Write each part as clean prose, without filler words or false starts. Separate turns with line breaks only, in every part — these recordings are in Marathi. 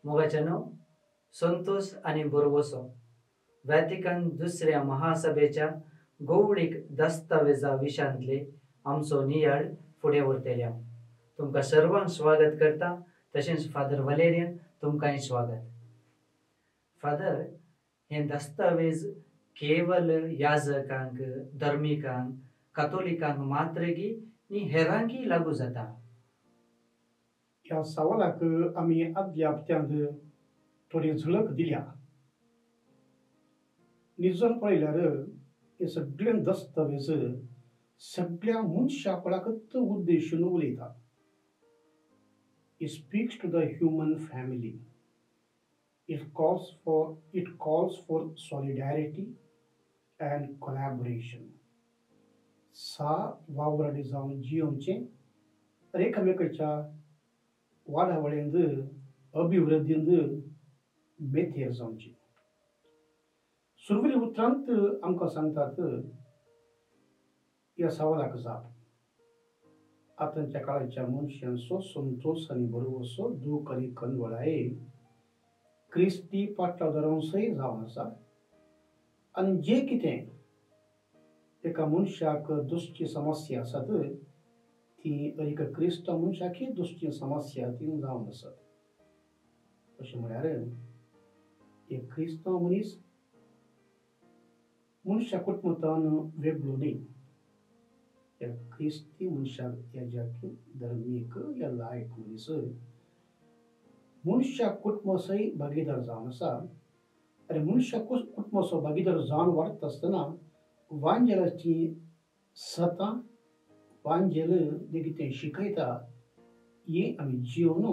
मोगाच्यानो संतोष आणि बरोबसो व्हॅटिकन दुसऱ्या महासभेच्या गौडीक दस्तावेजा विशांतले आमचो नियाळ फुडें व्हरतले तुमकां सर्वांक स्वागत करता तशेंच फादर वलेरियन तुमकांय स्वागत. फादर, हे दस्तावेज केवल याजकांक धर्मिकांक कातोलिकांक मात्रगी नी हेरांकी लागू जाता?
ह्या सवालाक आमी आदल्या हप्त्यांत थोडी झलक दिल्या. निजन पळयल्यार हे सगळे दस्तावेज सगळ्या मनशाकळाकच उद्देशून उलयता. It speaks to the human family. It calls for solidarity and collaboration. सा वावराडी जावन जियोवचें एकामेकाच्या वाडावळेंत अभिवृद्धींत मेथेर जावचें. सुरवेली उतरांत आमकां सांगतात ह्या सवालाक जाप. आतांच्या काळाच्या मनशांचो संतोष आनी बरोबसो दूख आनी कनवळाये क्रिस्ती पाटलादारांसय जावन आसा. आनी जे कितें एका मनशाक दुश्ची समस्या आसात ती एका क्रिस्तांव मनशाकय दुश्ची समस्या ती जावन आसात. अशें म्हळ्यार एक क्रिस्तांव मनीस मनशा कुटुंबांतल्यान वेगळो न्ही. या क्रिस्ती मनशाक याजक धर्मीक या लायक मनीस मनशा कुटुंबासय भागीदार जावन आसा. आनी मनशा कुटुंबाचो भागीदार जावन वाडटा आसतना वांजेलाची सतां वांजेल जे कितें शिकयता ही आमी जियोवन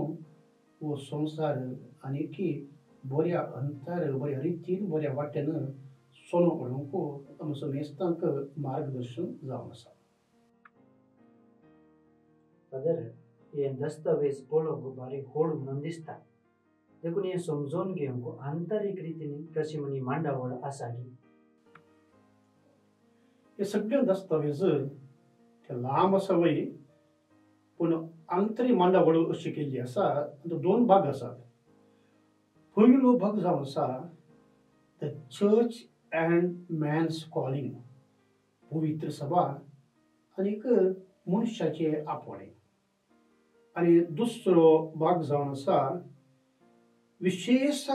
हो संवसार आनीक बऱ्या अंतर बऱ्या रितीन बऱ्या वाटेन चलोवंक पडोवंक आमचो मेस्तांक मार्गदर्शन जावन आसा.
फादर, हे दस्तावेज पळोवंक बारीक व्हड म्हणून दिसता. देखून हे समजून घेवंक आंतरीक रितीन कशी म्हणी मांडावळ आसा की?
हे सगळे दस्तावेज ते लांब आसा वय पूण आंतरीक मांडावळ अशी केल्ली आसा. दोन भाग आसात. पयलो भाग जावन आसा the church and man's calling पवित्र सभा आनीक मनशाचे आपणे. आनी दुसरो भाग जावन आसा विशेष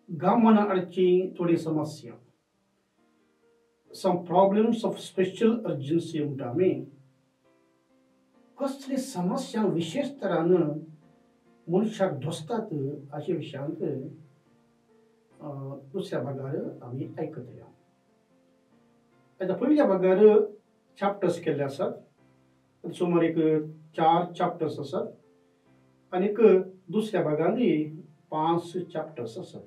गांवांना आडची थोडी समस्या. Some problems of special urgency म्हणटा आमी. कसली समस्या विशेष तरान मनशाक दोसतात अशा विशयांत दुसऱ्या भागार आमी आयकतले. आता पयल्या भागार चॅप्टर्स केल्ले आसात. सुमार एक 4 चॅप्टर्स आसात आनीक दुसऱ्या भागांत 5 चॅप्टर्स आसात.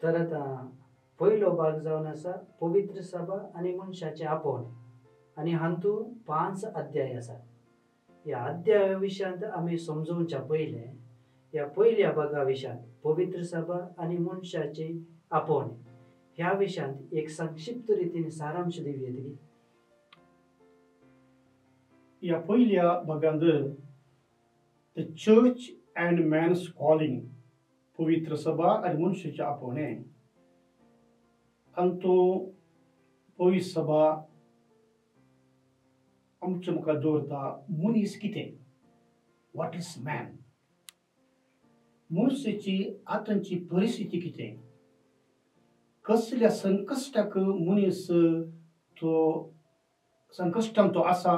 तर आता पयलो भाग जावन आसा पवित्र सभा आनी मनशाचे आपोवणे आनी हातूंत 5 अध्याय आसात. ह्या अध्याया विशयांत आमी समजोवच्या पयले ह्या पयल्या भागा विशयांत पवित्र सभा आनी मनशाचे आपोवणे ह्या विशयांत एक संक्षिप्त रितीन सारांश दिवया की?
ह्या पयल्या भागांत the church and man's calling पवित्र सभा आनी मनशाचे आपोवणे आनी तो पवित्र सभा आमच्या मुखार दवरता मनीस कितें. What is man. मनशाची आतांची परिस्थिती कितें. कसल्या संकश्टाक मनीस तो संकश्टान तो आसा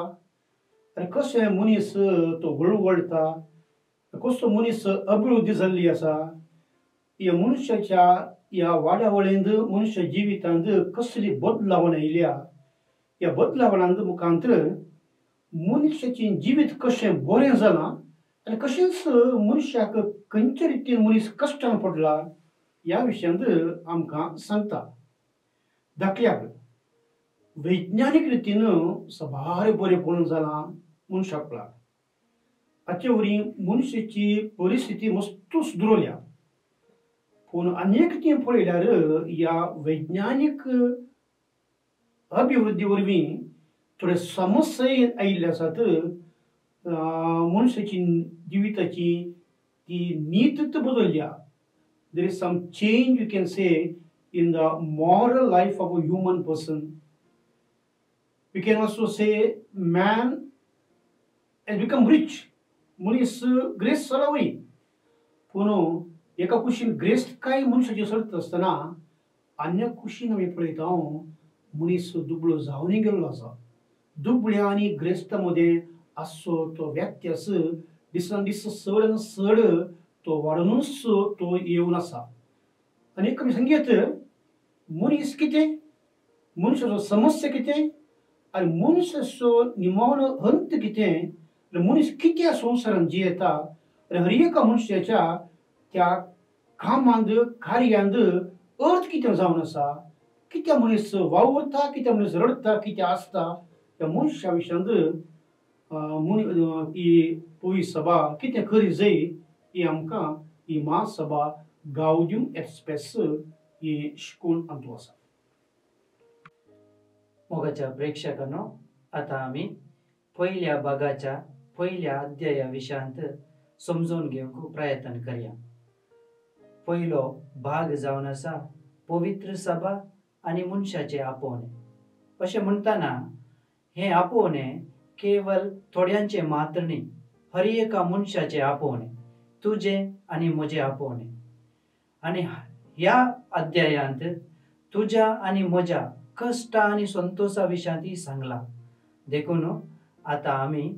आनी कशें मनीस तो वळवळटा कसो मनीस अभिवृद्धी जाल्ली आसा. ह्या मनशाच्या ह्या वाडावळेंत मनुष्य जिवितांत कसली बदलावण आयल्या. ह्या बदलावणांत मुखांतर मनशाचें जिवीत कशें बरें जालां आनी कशेंच मनशाक खंयच्या रितीन मनीस कश्टान पडला ह्या विशयांत आमकां सांगता. दाखल्याक वैज्ञानीक रितीन सबार बरेंपण जालां मनशाक. हाचे वरी मनशाची परिस्थिती मस्त सुदरवल्या. पूण अनेक रितीन पळयल्यार ह्या वैज्ञानीक अभिवृद्धी वरवीं थोडे समस्या आयिल्ले आसात. मनशाची जिविताची ती नीत बदलल्या. There is some change you can say in the moral life of a human person. We can also say man has become rich. मनीस ग्रेस सलावई पूण एका कुशीन ग्रेस काय मनशाची सरत असतना अन्य कुशीन आमी पळयता मनीस दुबळो जावनी गेल्लो आसा. दुबळ्या आनी ग्रेस्ता मध्ये असो तो व्यक्ती आस दिसान दीस चड तो वाडूनच तो येवन आसा. आनी एक आमी सांगयत मनीस कितें, मनशाचो समस्या कितें आनी मनशाचो निमाणो अंत कितें, मनीस कित्या संवसारांत जियेता आनी हर एका मनशाच्या त्या कामांत कार्यांत अर्थ कितें जावन आसा, कित्या मनीस वावुरता, कित्या मनीस रडता, कित्या आसता, त्या मनशा विशयांत ही पळय सभा कितें करी जाय ही आमकां ही महासभा गावदिम एक्सप्रेस ही शिकून आमचो आसा.
मोगाच्या प्रेक्षकांनो, आता आम्ही पहिल्या भागाच्या पहिल्या अध्याया विशयांत समजून घेवंक प्रयत्न करूया. पहिलो भाग जावन आसा पवित्र सभा आनी मनशाचे आपोवणे. अशें म्हणटाना हे आपोवणे केवळ थोड्यांचे मात्र न्ही, हर एका मनशाचे आपोवणे, तुझे आनी म्हजे आपोवणे. आनी ह्या अध्यायांत तुझ्या आनी म्हज्या कष्ट आनी संतोषा विशयांत सांगला. देखून आता आमी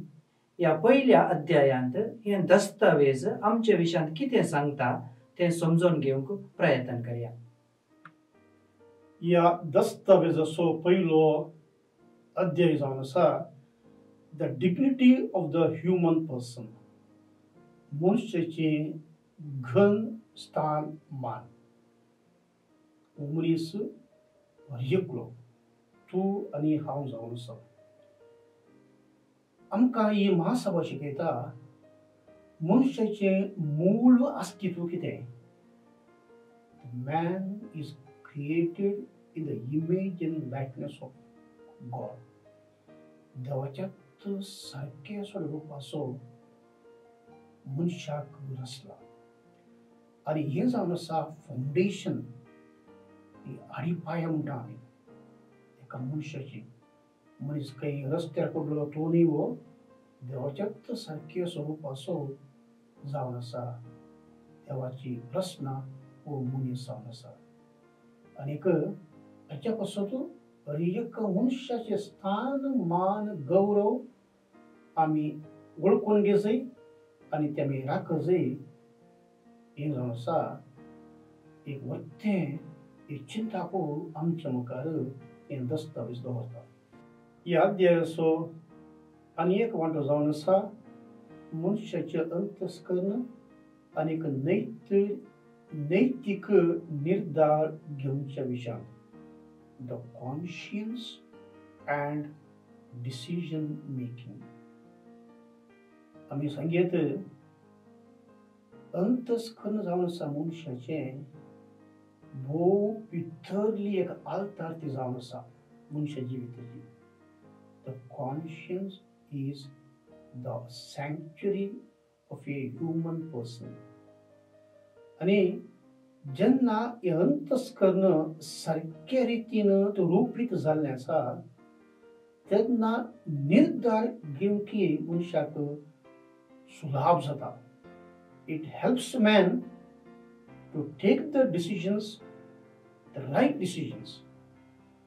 या पहिल्या अध्यायांत हे दस्तावेज आमचे विशयांत कितें सांगता ते समजून घेवंक प्रयत्न करूया.
या दस्तावेजाचो पयलो अध्याय जावन आसा the dignity of the human person. मनशाचे घन स्थान मान. मनीस एकलो तूं आनी हांव जावन आसा. आमकां ही महासभा शिकयता मनशाचें मूळ अस्तित्व कितें. Man is created in the image and likeness of God. देवाच्याच सारके स्वरूपाचो मनशाक रचला. आनी हें जावन आसा फावंडेशन, आडीपाया म्हणटा आमी एका मनशाची. मनीस काही रस्त्यार पडलो तो न्ही, वो देवाच्याच सारके स्वरूपाचो जावन आसा. देवाची रचना हो मनीस जावन आसा. आनीक हाच्या पासत हर एक मनशाचे स्थान मान गौरव आमी वळखून घेवचें आनी ते आमी राखूंक जाय. हें जावन आसा एक व्हडलें एक चिंताको आमच्या मुखार हें दस्तावेज दवरता. ह्या अध्यायाचो आनी एक वांटो जावन आसा मनशाचे अंतस्करण आनीक नैतीक निर्धार घेवच्या विशयांत. The conscience and decision making. आमी सांगयत अंतस्करण जावन आसा मनशाचें भोव भितरली एक आल्तार ती जावन आसा मनशाची भितरली. The conscience is the sanctuary of a human person. आनी जेन्ना हें अंतस्करण सारक्या रितीन रूपीत जाल्लें आसा तेन्ना निर्धार घेवंकी मनशाक सुलाभ जाता. It helps man to take the decisions, the right decisions.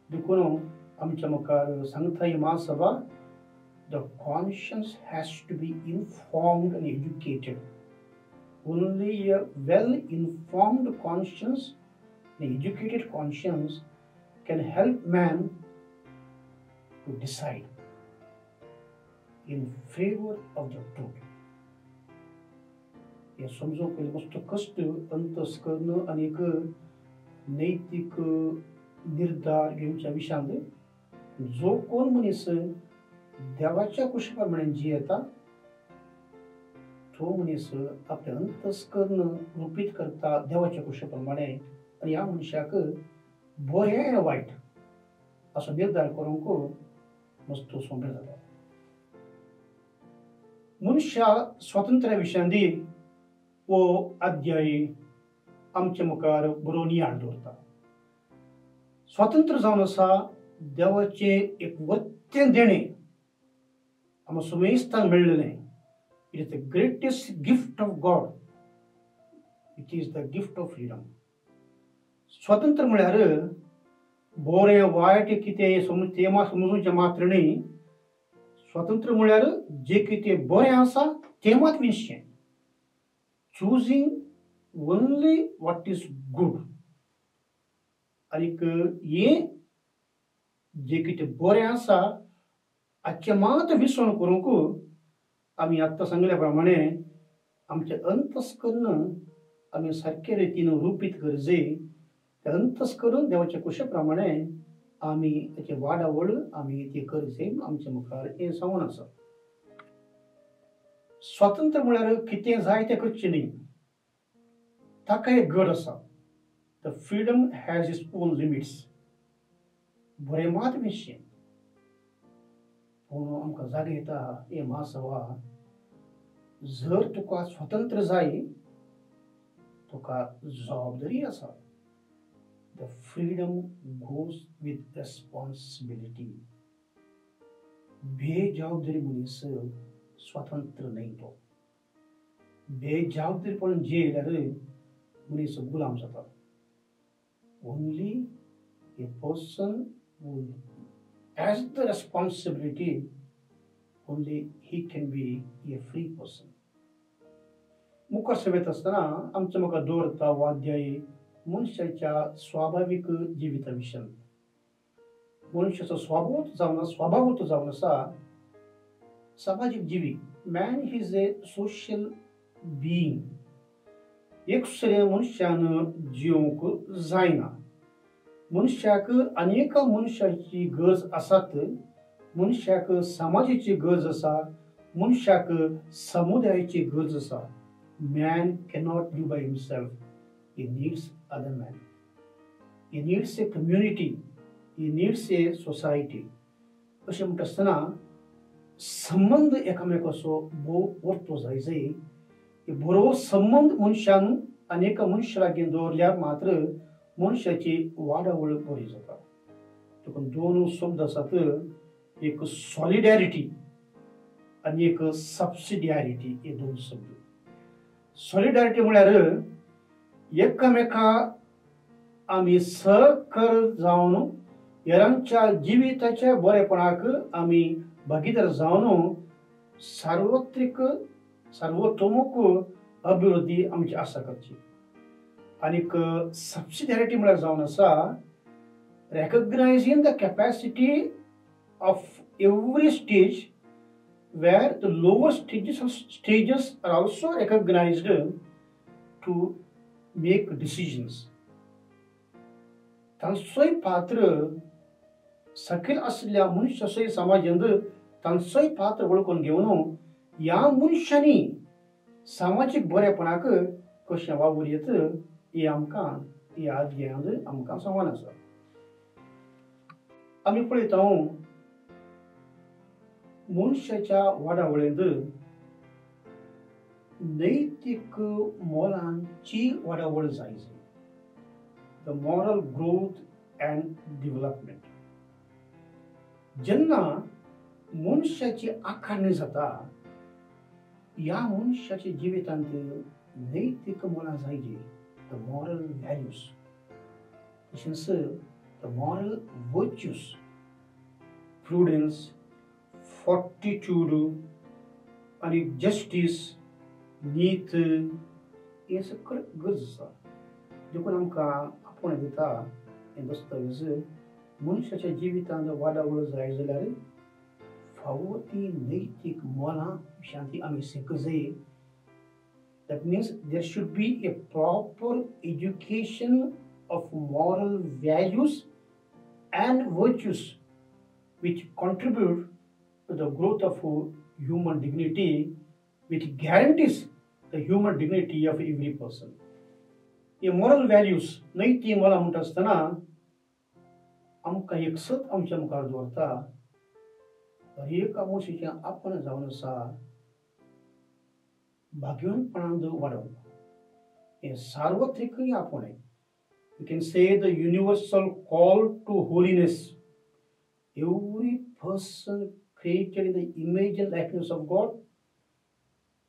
देखून आमच्या मुखार सांगता ही महासभा the conscience has to be informed and educated. Only a well-informed conscience, an educated conscience, can help man to decide in favor of the truth. हे समजून पयलीं मस्त कष्ट अंतस्करण आनी एक नैतीक निर्धार घेवच्या विशयांत जो कोण मनीस देवाच्या कुशप्रमाणे जियेता तो मनीस आपले अंतस्करण रूपीत करता देवाच्या कुशप्रमाणे. आनी ह्या मनशाक बरें वायट असो निर्धार करूंक मस्त सोंपें जाता. मनशा स्वातंत्र्या विशयांत वो अध्याय आमच्या मुखार बरोवन याद दवरता. स्वतंत्र जावन आसा देवाचे एक वत्तें देणें आमकां सुमेस्तान मेळ्ळेलें. It is the greatest gift of God. It is the gift of freedom. स्वतंत्र म्हळ्यार बरें वायट कितें समजूंचे मात्र न्ही. स्वतंत्र म्हळ्यार जे कितें बरें आसा तें मात विंचचें. चुजींग ओन्ली वॉट इज गुड. आनीक हें जे कितें बरें आसा हाचें मात विसवण करूंक आमी आत्तां सांगल्या प्रमाणें आमचें अंतस्करण आमी सारके रितीन रुपीत करचें. तें अंतस्करण देवाच्या कुशे प्रमाणें आमी तेची वाडावळ आमी ती करचें आमच्या मुखार हें सांगून आसा. स्वतंत्र म्हळ्यार कितें जाय तें करचें न्ही. ताका एक गट आसा. The freedom has its own limits. बरें मात विंचचें. पूण आमकां जागे येता हें महासभा, जर तुका स्वतंत्र जाय तुका जबाबदारी आसा. The freedom goes with responsibility. बेजबाबदारी मनीस स्वतंत्र न्ही. तो बेजबाबदारीपण जेल्यार मनीस गुलाम जाता. Only a person who has the responsibility, only he can be a free person. मुखार सवेत आसतना आमच्या मुखार दवरता हो अध्याय मनशाच्या स्वाभाविक जिविताविशीं. मनशाचो स्वभावूच जावन आसा सामाजिक जिवी. Man is a social being. एकसुरे मनशान जिवंक जायना. मनशाक अनेक मनशाची गरज आसात. मनशाक समाजाची गरज आसा. मनशाक समुदायाची गरज आसा. Man cannot live by himself. He needs other man. He needs a community. He needs a society. अशें म्हणटा आसतना संबंध एकामेकाचो भोव परतो जायचे. बरो संबंध मनशान अनेक मनशा लागीं दवरल्यार मात्र मनशाची वाडावळ बरी जाता. तातूंत दोन शब्द आसात. एक सॉलिडॅरिटी आनी एक सबसिडियारिटी. हे दोन शब्द. सॉलिडॅरिटी म्हळ्यार एकामेकाक आमी सहकार जावन हेरांच्या जिविताच्या बरेपणाक आमी भागीदार जावन सार्वतोमुख अभिवृद्धी आमची आसा करची. आनीक सबसिडियारिटी म्हळ्यार जावन आसा recognizing the capacity of every stage, where the lower stages are also recognized to make decisions. तांचोय पात्र सकयल असलेल्या मनुष्याचोय समाजांत तांचोय पात्र वळखून घेवन ह्या मनशांनी सामाजीक बरेपणाक कशें वावुरयत हे आमकां ह्या अध्यायांत आमकां सांगून आसा. आमी पळयता मनशाच्या वाडावळेंत नैतीक मोलांची वाडावळ जायची. The moral growth and development. जेन्ना मनशाची आखाणी जाता ह्या मनशाच्या जिवितांत नैतीक मोलां जायची. The moral values. तशेंच द मॉरल वर्च्यूज. प्रुडन्स, फॉर्टिट्यूड आनी जस्टीस, नीत हे सगळें गरज आसा. देखून आमकां आपण दिता हे दस्तावेज मनशाच्या जिवितांत वाडावळ जाय जाल्यार फावो ती नैतीक मोलां विशयांत आमी शिकूंक जाय. That means there should be a proper education of moral values and virtues which contribute to the growth of human dignity, which guarantees the human dignity of every person. हे moral values नैतीक मोलां म्हणटा आसतना आमकां एक सत आमच्या मुखार दवरता. हर एका मनशाचें आपण जावन आसा भाग्यवानपणांत वाडप. हे सार्वत्रिकही आपण आहे. We can say the universal call to holiness. Every person created in the image and likeness of God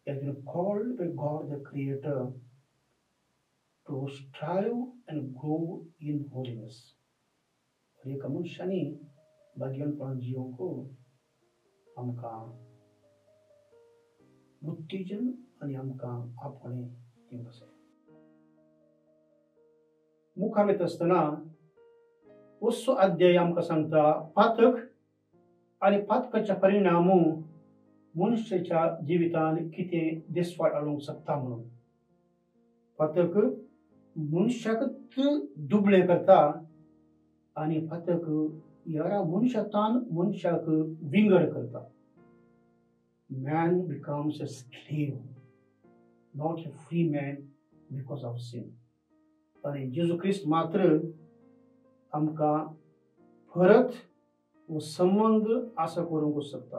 has been called by God the Creator to strive and grow in holiness. एक मनुष्याने भाग्यवान जीवनको आमका उत्तेजन आणि आमका आपणे दिवस मुखार येत असताना वस्तू अध्याय आमका सांगता पातक आणि पातकाच्या परिणाम मनुष्याच्या जीवितान किती दिसवाट आणूंक शकता म्हणून. पातक मनुष्याक दुबळे करता आणि पातक यारा मनुष्यातान मनुष्याक विंगड करता. Man becomes a slave, not a free man because of sin. आणि जेजू ख्रिस्त मात्र आमका परत व संबंध असा करूंक शकता.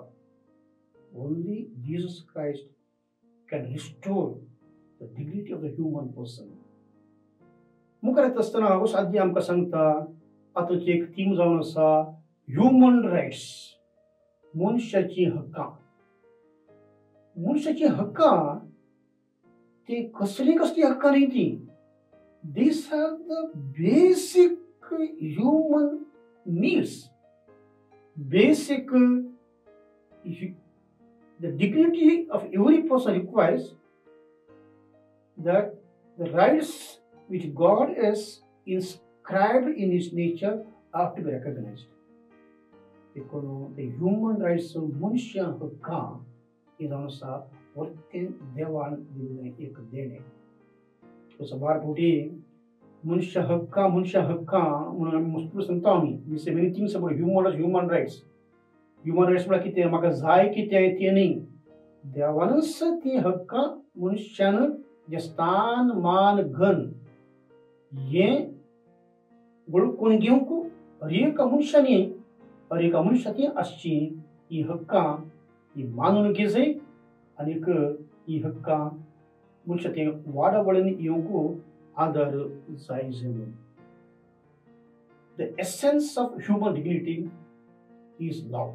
Only Jesus Christ can restore the dignity of the human person. मुखार असताना उस अध्याय आमका सांगता आताची एक थीम जावन आसा ह्युमन राइट्स, मनुष्याची हक्कां. मनुष्याची हक्कां ते कसली हक्कां नाही ती. These are the basic human needs. Basic the dignity of every person requires that the rights which God has inscribed in His nature are to be recognized. Because the human rights of मनुष्य हक्कां इदानुसा वरते देवान दिले एक देणे. तो बार पोटी मनुष्य हक्का म्हणून आम्ही मस्तूर सांगता आम्ही. We say many things about human rights. Human rights म्हळ्यार कितें म्हाका जाय कितें तें न्ही. देवानच ती हक्कां मनुष्यान जे स्थान मान घन हे वळखून घेवंक हर एका मनशाची आसची ही हक्कां ही मानून घेजय आनी ही हक्कां मनशाचे वाडवळीन येवंक आदार जायज म्हणून. The essence of human dignity is love.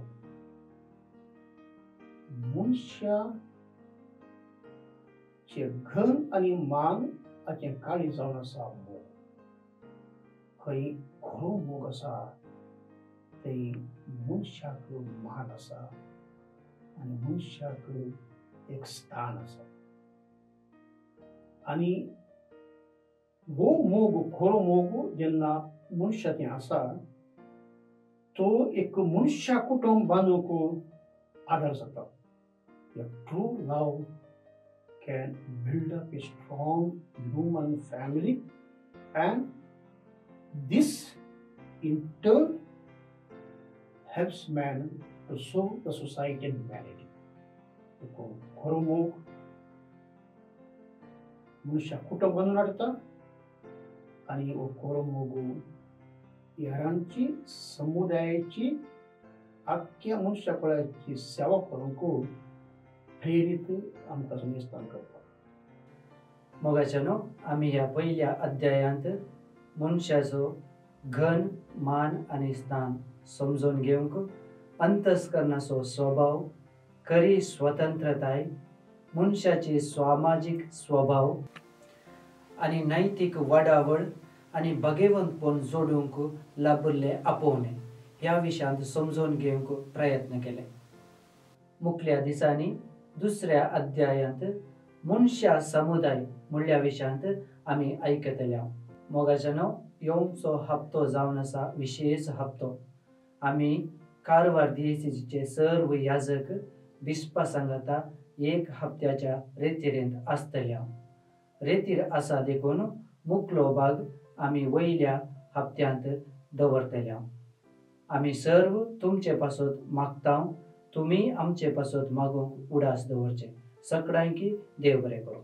मनशाचे घन आणि मान हाचे काळी जावन आसा मोग. खंय खरो मोग आसा थंय मनशाक मान आसा आनी मनशाक एक स्थान आसा. आनी हो मोग खरो मोग जेन्ना मनशाचे आसा तो एक मनुष्य कुटुंब बांदूंक आदार जाता. True love can build up a strong human family and this in turn helps man to serve the society and humanity. खरो मोग मनुष्य कुटुंब बांदून हाडटा आनी हो खरो मोग हेरांची समुदायाची आख्या मनुष्यकुळाची सेवा करूंक प्रेरीत आमकां सुनिश्चित करता.
मोगाच्यानो आमी ह्या पहिल्या अध्यायांत मनशाचो घन मान आणि स्थान समजून घेवंक अंतस्करणाचो स्वभाव, खरी स्वतंत्रताय, मनशाची सामाजिक स्वभाव आणि नैतिक वाडावळ आणि भगवंतपण जोडूंक लाभले आपोवणे ह्या विशयांत समजून घेवंक प्रयत्न केले. मुखल्या दिसांनी दुसऱ्या अध्यायांत मनशा समुदाय म्हणल्या विशयांत आमी आयकतले. मोगाच्यानो योमचो हप्तो जावन आसा विशेष हप्तो. आमी कारवार दिवचेचे सर्व याजक बिस्पा सांगता एक हप्त्याच्या रेतीरेंत आसतल्या. रेतीर आसा देखून मुखलो भाग आमी वयल्या हप्त्यांत दवरतल्या. आमी सर्व तुमचे पासत मागता, तुमी आमचे पासत मागूंक उडास दवरचे. सगळ्यांकी देव बरें करूं.